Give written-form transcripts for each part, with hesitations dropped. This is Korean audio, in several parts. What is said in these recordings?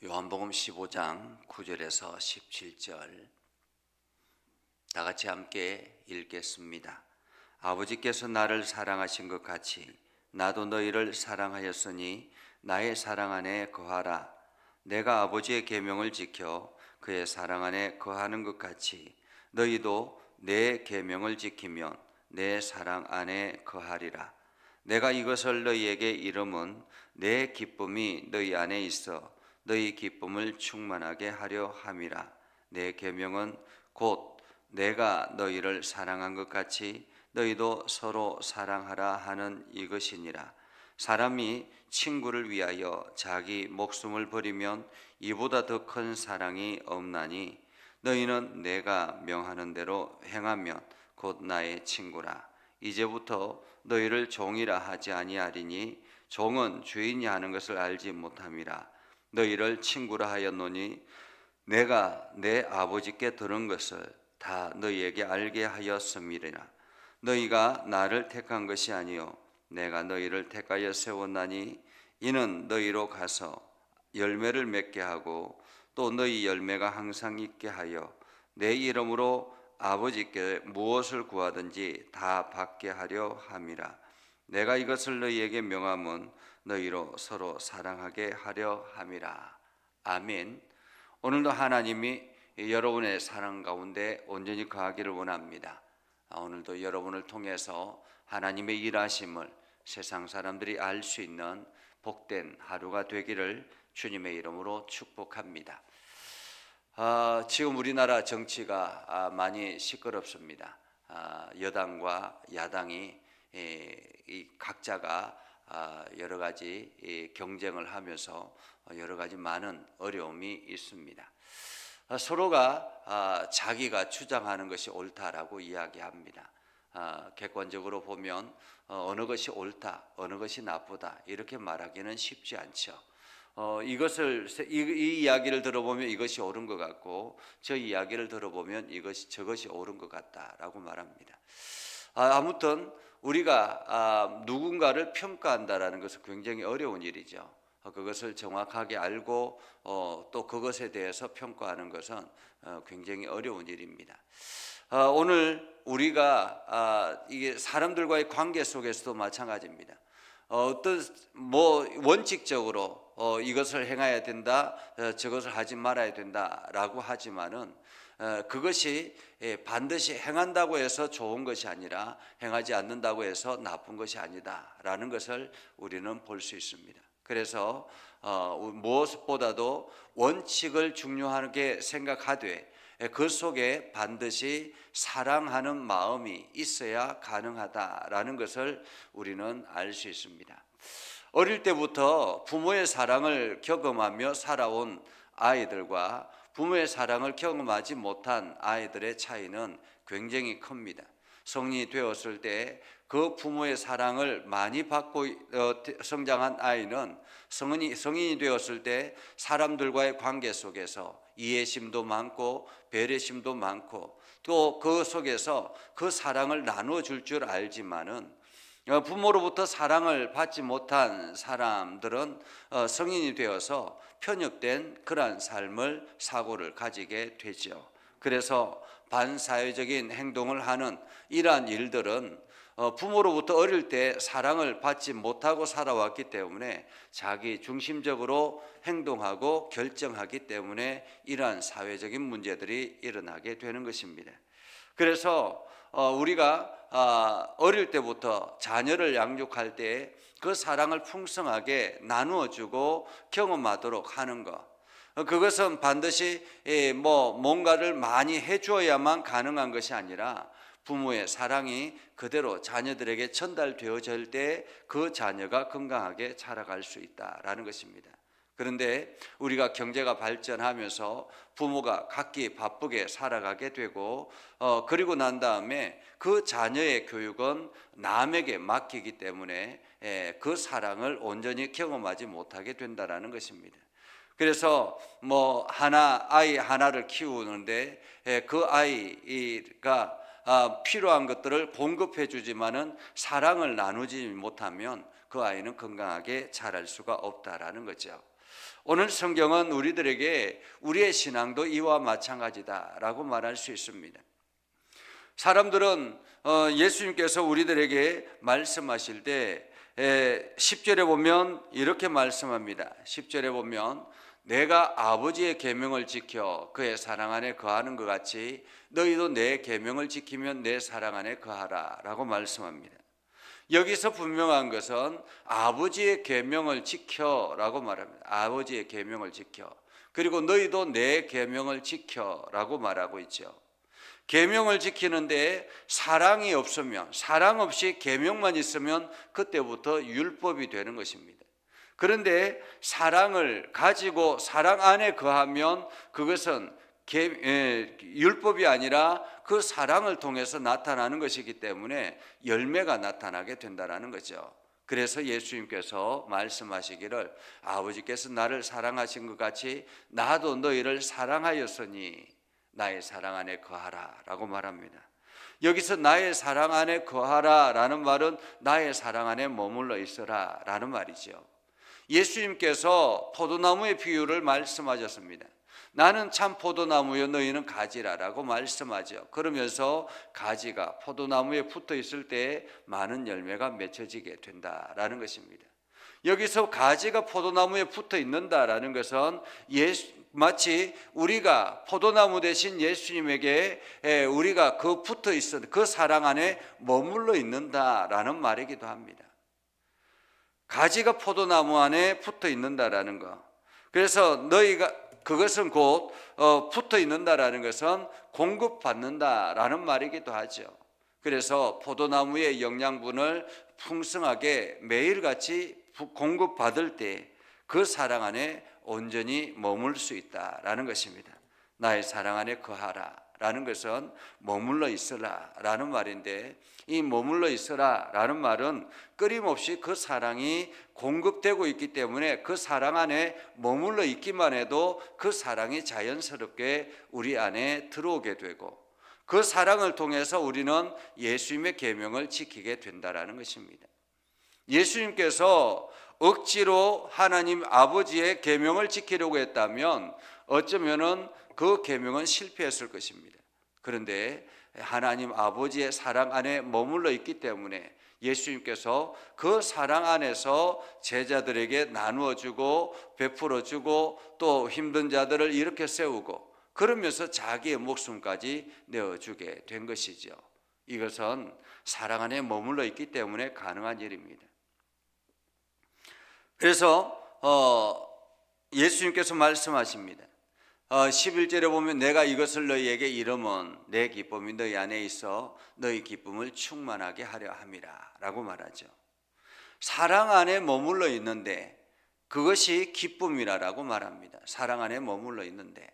요한복음 15장 9절에서 17절 다 같이 함께 읽겠습니다. 아버지께서 나를 사랑하신 것 같이 나도 너희를 사랑하였으니 나의 사랑 안에 거하라. 내가 아버지의 계명을 지켜 그의 사랑 안에 거하는 것 같이 너희도 내 계명을 지키면 내 사랑 안에 거하리라. 내가 이것을 너희에게 이름은 내 기쁨이 너희 안에 있어 너희 기쁨을 충만하게 하려 함이라. 내 계명은 곧 내가 너희를 사랑한 것 같이 너희도 서로 사랑하라 하는 이것이니라. 사람이 친구를 위하여 자기 목숨을 버리면 이보다 더 큰 사랑이 없나니 너희는 내가 명하는 대로 행하면 곧 나의 친구라. 이제부터 너희를 종이라 하지 아니하리니 종은 주인이 하는 것을 알지 못함이라. 너희를 친구라 하였노니 내가 내 아버지께 들은 것을 다 너희에게 알게 하였음이라. 너희가 나를 택한 것이 아니요 내가 너희를 택하여 세웠나니 이는 너희로 가서 열매를 맺게 하고 또 너희 열매가 항상 있게 하여 내 이름으로 아버지께 무엇을 구하든지 다 받게 하려 함이라. 내가 이것을 너희에게 명함은 너희로 서로 사랑하게 하려 함이라. 아멘. 오늘도 하나님이 여러분의 사랑 가운데 온전히 거하기를 원합니다. 오늘도 여러분을 통해서 하나님의 일하심을 세상 사람들이 알 수 있는 복된 하루가 되기를 주님의 이름으로 축복합니다. 지금 우리나라 정치가 많이 시끄럽습니다. 여당과 야당이 각자가 여러 가지 경쟁을 하면서 여러 가지 많은 어려움이 있습니다. 서로가 자기가 주장하는 것이 옳다라고 이야기합니다. 객관적으로 보면 어느 것이 옳다, 어느 것이 나쁘다 이렇게 말하기는 쉽지 않죠. 이 이야기를 들어보면 이것이 옳은 것 같고 저 이야기를 들어보면 저것이 옳은 것 같다라고 말합니다. 아무튼 우리가 누군가를 평가한다라는 것은 굉장히 어려운 일이죠. 그것을 정확하게 알고 또 그것에 대해서 평가하는 것은 굉장히 어려운 일입니다. 오늘 우리가 이게 사람들과의 관계 속에서도 마찬가지입니다. 어떤 원칙적으로 이것을 행해야 된다, 저것을 하지 말아야 된다라고 하지만은 그것이 반드시 행한다고 해서 좋은 것이 아니라 행하지 않는다고 해서 나쁜 것이 아니다라는 것을 우리는 볼 수 있습니다. 그래서 무엇보다도 원칙을 중요하게 생각하되 그 속에 반드시 사랑하는 마음이 있어야 가능하다라는 것을 우리는 알 수 있습니다. 어릴 때부터 부모의 사랑을 경험하며 살아온 아이들과 부모의 사랑을 경험하지 못한 아이들의 차이는 굉장히 큽니다. 성인이 되었을 때 그 부모의 사랑을 많이 받고 성장한 아이는 성인이 되었을 때 사람들과의 관계 속에서 이해심도 많고 배려심도 많고 또 그 속에서 그 사랑을 나누어 줄 줄 알지만은 부모로부터 사랑을 받지 못한 사람들은 성인이 되어서 편협된 그러한 삶을 사고를 가지게 되죠. 그래서 반사회적인 행동을 하는 이러한 일들은 부모로부터 어릴 때 사랑을 받지 못하고 살아왔기 때문에 자기 중심적으로 행동하고 결정하기 때문에 이러한 사회적인 문제들이 일어나게 되는 것입니다. 그래서 우리가 어릴 때부터 자녀를 양육할 때 그 사랑을 풍성하게 나누어주고 경험하도록 하는 것, 그것은 반드시 뭔가를 많이 해주어야만 가능한 것이 아니라 부모의 사랑이 그대로 자녀들에게 전달되어질 때 그 자녀가 건강하게 자라갈 수 있다라는 것입니다. 그런데 우리가 경제가 발전하면서 부모가 각기 바쁘게 살아가게 되고 그리고 난 다음에 그 자녀의 교육은 남에게 맡기기 때문에 그 사랑을 온전히 경험하지 못하게 된다라는 것입니다. 그래서 아이 하나를 키우는데 그 아이가 필요한 것들을 공급해 주지만은 사랑을 나누지 못하면 그 아이는 건강하게 자랄 수가 없다라는 거죠. 오늘 성경은 우리들에게 우리의 신앙도 이와 마찬가지다라고 말할 수 있습니다. 사람들은 예수님께서 우리들에게 말씀하실 때 10절에 보면 이렇게 말씀합니다. 10절에 보면 내가 아버지의 계명을 지켜 그의 사랑 안에 거하는 것 같이 너희도 내 계명을 지키면 내 사랑 안에 거하라 라고 말씀합니다. 여기서 분명한 것은 아버지의 계명을 지켜라고 말합니다. 아버지의 계명을 지켜. 그리고 너희도 내 계명을 지켜라고 말하고 있죠. 계명을 지키는데 사랑이 없으면, 사랑 없이 계명만 있으면 그때부터 율법이 되는 것입니다. 그런데 사랑을 가지고 사랑 안에 거하면 그것은 율법이 아니라 그 사랑을 통해서 나타나는 것이기 때문에 열매가 나타나게 된다는 거죠. 그래서 예수님께서 말씀하시기를 아버지께서 나를 사랑하신 것 같이 나도 너희를 사랑하였으니 나의 사랑 안에 거하라 라고 말합니다. 여기서 나의 사랑 안에 거하라 라는 말은 나의 사랑 안에 머물러 있어라 라는 말이죠. 예수님께서 포도나무의 비유를 말씀하셨습니다. 나는 참 포도나무여 너희는 가지라라고 말씀하죠. 그러면서 가지가 포도나무에 붙어 있을 때 많은 열매가 맺혀지게 된다라는 것입니다. 여기서 가지가 포도나무에 붙어 있는다라는 것은 마치 우리가 포도나무 대신 예수님에게 우리가 그 붙어 있어 그 사랑 안에 머물러 있는다라는 말이기도 합니다. 가지가 포도나무 안에 붙어 있는다라는 거. 그래서 너희가 그것은 곧 붙어 있는다라는 것은 공급받는다라는 말이기도 하죠. 그래서 포도나무의 영양분을 풍성하게 매일같이 공급받을 때 그 사랑 안에 온전히 머물 수 있다라는 것입니다. 나의 사랑 안에 거하라 라는 것은 머물러 있으라 라는 말인데, 이 머물러 있으라 라는 말은 끊임없이 그 사랑이 공급되고 있기 때문에 그 사랑 안에 머물러 있기만 해도 그 사랑이 자연스럽게 우리 안에 들어오게 되고 그 사랑을 통해서 우리는 예수님의 계명을 지키게 된다라는 것입니다. 예수님께서 억지로 하나님 아버지의 계명을 지키려고 했다면 어쩌면은 그 계명은 실패했을 것입니다. 그런데 하나님 아버지의 사랑 안에 머물러 있기 때문에 예수님께서 그 사랑 안에서 제자들에게 나누어 주고 베풀어 주고 또 힘든 자들을 이렇게 세우고 그러면서 자기의 목숨까지 내어주게 된 것이죠. 이것은 사랑 안에 머물러 있기 때문에 가능한 일입니다. 그래서 예수님께서 말씀하십니다. 11절에 보면 내가 이것을 너희에게 이름은 내 기쁨이 너희 안에 있어 너희 기쁨을 충만하게 하려 함이라 라고 말하죠. 사랑 안에 머물러 있는데 그것이 기쁨이라고 말합니다. 사랑 안에 머물러 있는데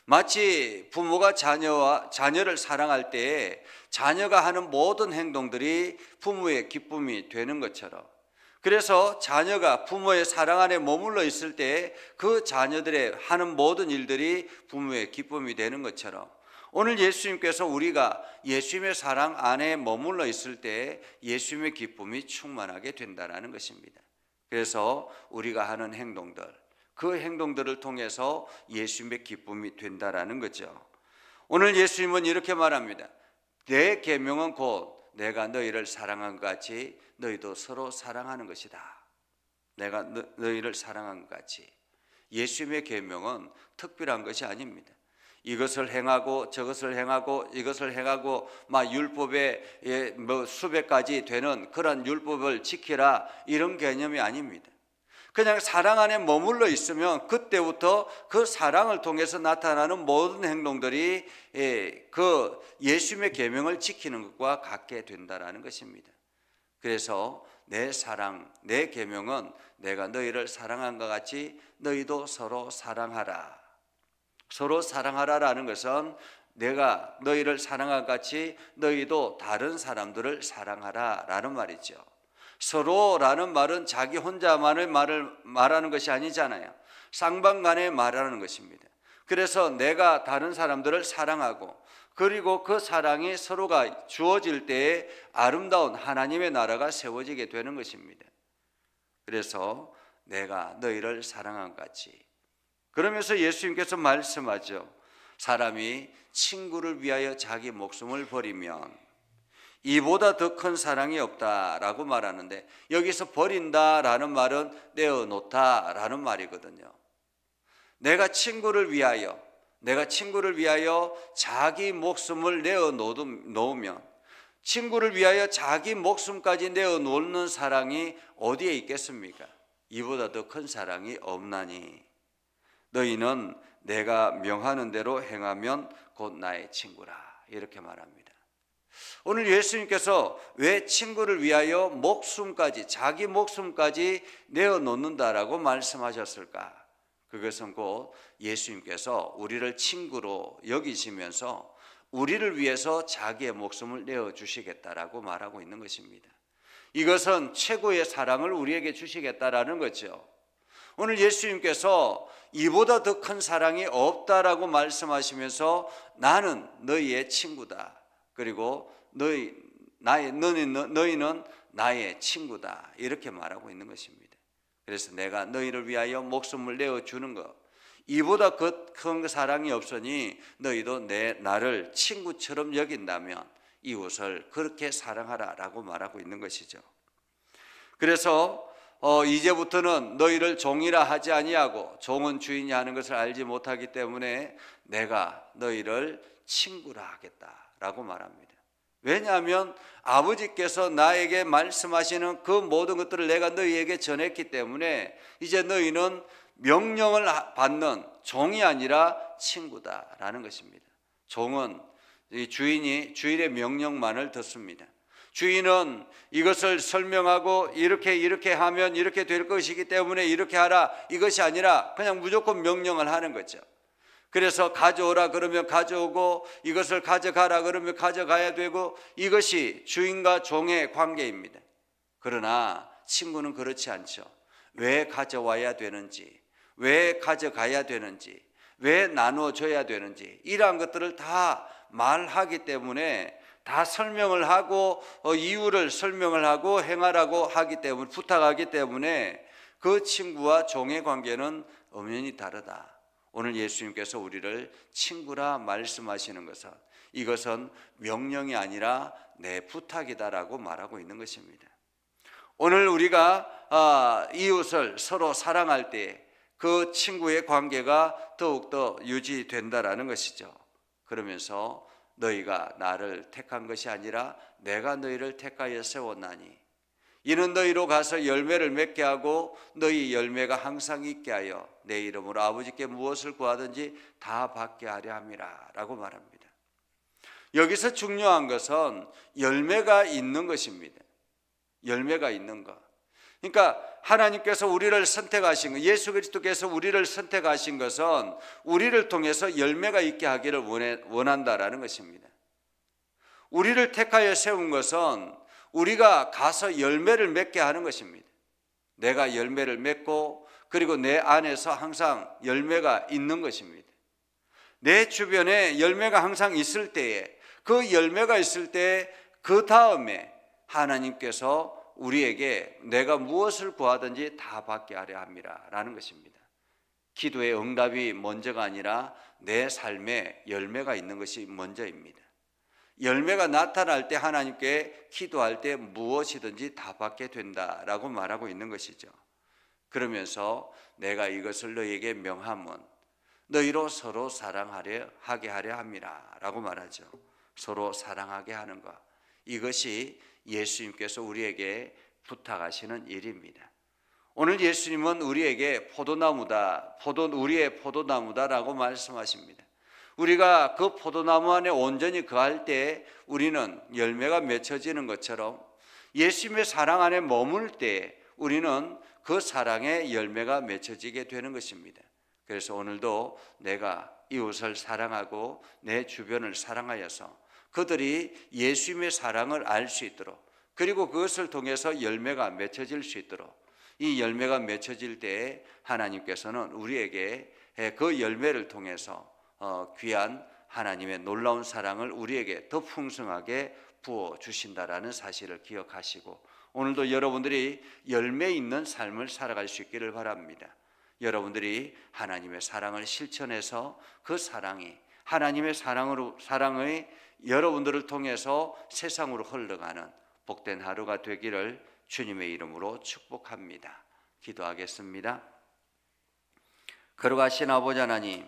마치 부모가 자녀를 사랑할 때에 자녀가 하는 모든 행동들이 부모의 기쁨이 되는 것처럼, 그래서 자녀가 부모의 사랑 안에 머물러 있을 때 그 자녀들의 하는 모든 일들이 부모의 기쁨이 되는 것처럼 오늘 예수님께서 우리가 예수님의 사랑 안에 머물러 있을 때 예수님의 기쁨이 충만하게 된다는 것입니다. 그래서 우리가 하는 행동들, 그 행동들을 통해서 예수님의 기쁨이 된다는 거죠. 오늘 예수님은 이렇게 말합니다. 내 계명은 곧 내가 너희를 사랑한 것 같이 너희도 서로 사랑하는 것이다. 내가 너희를 사랑한 것 같이. 예수님의 계명은 특별한 것이 아닙니다. 이것을 행하고 저것을 행하고 이것을 행하고 막 율법에 뭐 수백 가지 되는 그런 율법을 지키라 이런 개념이 아닙니다. 그냥 사랑 안에 머물러 있으면 그때부터 그 사랑을 통해서 나타나는 모든 행동들이 그 예수님의 계명을 지키는 것과 같게 된다는 것입니다. 그래서 내 사랑, 내 계명은 내가 너희를 사랑한 것 같이 너희도 서로 사랑하라. 서로 사랑하라라는 것은 내가 너희를 사랑한 것 같이 너희도 다른 사람들을 사랑하라라는 말이죠. 서로라는 말은 자기 혼자만의 말을 말하는 것이 아니잖아요. 쌍방간에 말하는 것입니다. 그래서 내가 다른 사람들을 사랑하고 그리고 그 사랑이 서로가 주어질 때에 아름다운 하나님의 나라가 세워지게 되는 것입니다. 그래서 내가 너희를 사랑한 것 같이. 그러면서 예수님께서 말씀하죠. 사람이 친구를 위하여 자기 목숨을 버리면 이보다 더 큰 사랑이 없다라고 말하는데, 여기서 버린다라는 말은 내어놓다라는 말이거든요. 내가 친구를 위하여 자기 목숨을 내어놓으면, 친구를 위하여 자기 목숨까지 내어놓는 사랑이 어디에 있겠습니까? 이보다 더 큰 사랑이 없나니 너희는 내가 명하는 대로 행하면 곧 나의 친구라, 이렇게 말합니다. 오늘 예수님께서 왜 친구를 위하여 자기 목숨까지 내어놓는다라고 말씀하셨을까? 그것은 곧 예수님께서 우리를 친구로 여기시면서 우리를 위해서 자기의 목숨을 내어주시겠다라고 말하고 있는 것입니다. 이것은 최고의 사랑을 우리에게 주시겠다라는 거죠. 오늘 예수님께서 이보다 더 큰 사랑이 없다라고 말씀하시면서 나는 너희의 친구다, 그리고 너희는 나의 친구다, 이렇게 말하고 있는 것입니다. 그래서 내가 너희를 위하여 목숨을 내어주는 것, 이보다 큰 사랑이 없으니 너희도 나를 친구처럼 여긴다면 이웃을 그렇게 사랑하라라고 말하고 있는 것이죠. 그래서 이제부터는 너희를 종이라 하지 아니하고 종은 주인이 하는 것을 알지 못하기 때문에 내가 너희를 친구라 하겠다라고 말합니다. 왜냐하면 아버지께서 나에게 말씀하시는 그 모든 것들을 내가 너희에게 전했기 때문에 이제 너희는 명령을 받는 종이 아니라 친구다라는 것입니다. 종은 주인의 명령만을 듣습니다. 주인은 이것을 설명하고 이렇게 하면 이렇게 될 것이기 때문에 이렇게 하라, 이것이 아니라 그냥 무조건 명령을 하는 거죠. 그래서 가져오라 그러면 가져오고, 이것을 가져가라 그러면 가져가야 되고, 이것이 주인과 종의 관계입니다. 그러나 친구는 그렇지 않죠. 왜 가져와야 되는지, 왜 가져가야 되는지, 왜 나눠줘야 되는지, 이러한 것들을 다 말하기 때문에, 다 설명을 하고 이유를 설명을 하고 행하라고 하기 때문에, 부탁하기 때문에 그 친구와 종의 관계는 엄연히 다르다. 오늘 예수님께서 우리를 친구라 말씀하시는 것은, 이것은 명령이 아니라 내 부탁이다라고 말하고 있는 것입니다. 오늘 우리가 이웃을 서로 사랑할 때 그 친구의 관계가 더욱더 유지된다라는 것이죠. 그러면서 너희가 나를 택한 것이 아니라 내가 너희를 택하여 세웠나니 이는 너희로 가서 열매를 맺게 하고 너희 열매가 항상 있게 하여 내 이름으로 아버지께 무엇을 구하든지 다 받게 하려 함이라 라고 말합니다. 여기서 중요한 것은 열매가 있는 것입니다. 열매가 있는 것. 그러니까 하나님께서 우리를 선택하신 것, 예수 그리스도께서 우리를 선택하신 것은 우리를 통해서 열매가 있게 하기를 원한다라는 것입니다. 우리를 택하여 세운 것은 우리가 가서 열매를 맺게 하는 것입니다. 내가 열매를 맺고, 그리고 내 안에서 항상 열매가 있는 것입니다. 내 주변에 열매가 항상 있을 때에, 그 열매가 있을 때 그 다음에 하나님께서 우리에게 내가 무엇을 구하든지 다 받게 하려 함이라 라는 것입니다. 기도의 응답이 먼저가 아니라 내 삶에 열매가 있는 것이 먼저입니다. 열매가 나타날 때 하나님께 기도할 때 무엇이든지 다 받게 된다라고 말하고 있는 것이죠. 그러면서 내가 이것을 너희에게 명함은 너희로 서로 사랑하게 하려 함이라 라고 말하죠. 서로 사랑하게 하는 것, 이것이 예수님께서 우리에게 부탁하시는 일입니다. 오늘 예수님은 우리에게 우리의 포도나무다라고 말씀하십니다. 우리가 그 포도나무 안에 온전히 거할 때 우리는 열매가 맺혀지는 것처럼 예수님의 사랑 안에 머물 때 우리는 그 사랑의 열매가 맺혀지게 되는 것입니다. 그래서 오늘도 내가 이웃을 사랑하고 내 주변을 사랑하여서 그들이 예수님의 사랑을 알 수 있도록, 그리고 그것을 통해서 열매가 맺혀질 수 있도록, 이 열매가 맺혀질 때에 하나님께서는 우리에게 그 열매를 통해서 귀한 하나님의 놀라운 사랑을 우리에게 더 풍성하게 부어주신다라는 사실을 기억하시고 오늘도 여러분들이 열매 있는 삶을 살아갈 수 있기를 바랍니다. 여러분들이 하나님의 사랑을 실천해서 그 사랑이 하나님의 사랑의 여러분들을 통해서 세상으로 흘러가는 복된 하루가 되기를 주님의 이름으로 축복합니다. 기도하겠습니다. 거룩하신 아버지 하나님,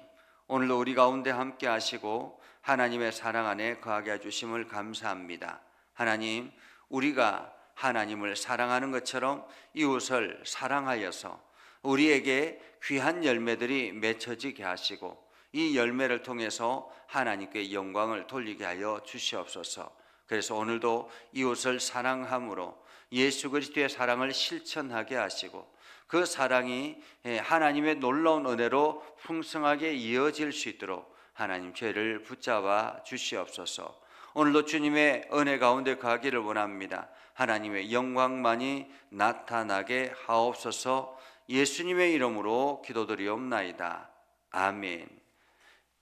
오늘도 우리 가운데 함께 하시고 하나님의 사랑 안에 거하게 해주심을 감사합니다. 하나님, 우리가 하나님을 사랑하는 것처럼 이웃을 사랑하여서 우리에게 귀한 열매들이 맺혀지게 하시고 이 열매를 통해서 하나님께 영광을 돌리게 하여 주시옵소서. 그래서 오늘도 이웃을 사랑함으로 예수 그리스도의 사랑을 실천하게 하시고 그 사랑이 하나님의 놀라운 은혜로 풍성하게 이어질 수 있도록 하나님 죄를 붙잡아 주시옵소서. 오늘도 주님의 은혜 가운데 가기를 원합니다. 하나님의 영광만이 나타나게 하옵소서. 예수님의 이름으로 기도드리옵나이다. 아멘.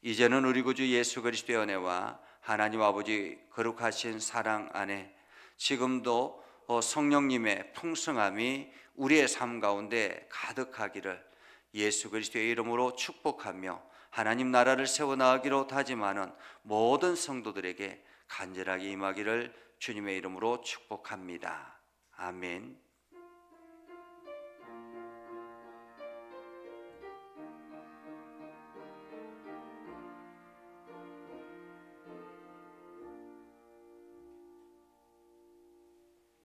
이제는 우리 구주 예수 그리스도의 은혜와 하나님 아버지 거룩하신 사랑 안에 지금도 성령님의 풍성함이 우리의 삶 가운데 가득하기를 예수 그리스도의 이름으로 축복하며 하나님 나라를 세워나가기로 다짐하는 모든 성도들에게 간절하게 임하기를 주님의 이름으로 축복합니다. 아멘.